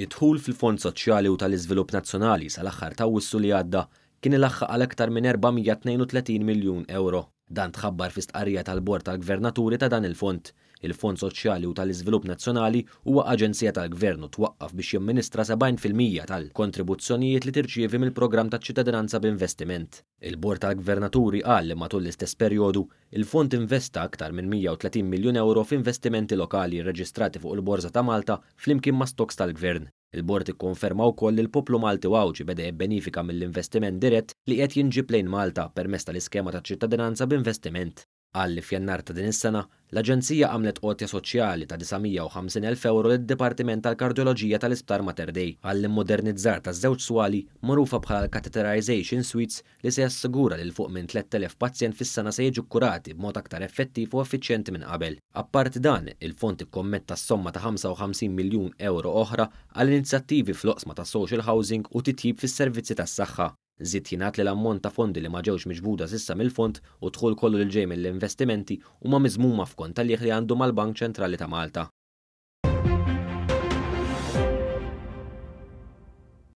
Id-dħul fil-Fond Soċjali u tal-Iżvilupp Nazzjonali sal-aħħar ta' Awwissu li għadda kien ilaħħaq għal aktar minn 432 miljun euro. Dan tħabbar fi stqarrija tal-Bord tal-Gvernaturi ta' dan il-fond. Il-Fond Soċjali u tal-Iżvilupp Nazzjonali huwa aġenzija tal-Gvern u twaqqaf biex jimministra 70% tal-kontribuzzjonijiet li tirċievi mill-programm taċ-ċittadinanza b'investiment. Il-Bord tal-Gvernaturi qal li matul l-istess perjodu il-fond investa aktar minn 130 miljun euro f'investimenti lokali rreġistrati fuq il-Borża ta' Malta flimkien ma' stoks tal-Gvern. Il-Bord ikkonferma wkoll li l-poplu Malti Wawġi beda jibbenifika mill-investiment dirett li qed jinġib lejn Malta permezz tal-iskema taċ-ċittadinanza b'investiment. Qal li f'Jannar ta' din is-sena l-Aġenzija għamlet qotja soċjali ta' 950,000 euro lid-Dipartiment tal-Kardjoloġija tal-Isptar Mater Dei għall immodernizzar taż-żewġ swali magħrufa bħala catheterization suites li se jassigura li fuq minn 3,000 pazjent fis-sena se jiġu kkurati b'mod aktar effettiv u effiċjenti minn qabel. Apparti dan, il-fond ikkommetta somma ta' 55 miljun euro oħra għal inizjattivi fl-oqsma ta' social housing u titjib fis-servizzi tas-saħħa. Żied jingħad li l-ammont ta' fondi li ma ġewx miġbuda s'issa mill-fond u dħul kollu li ġej mill-investimenti huma miżmuma f'kont tal-lieħ li għandu mal-Bank Ċentrali ta' Malta.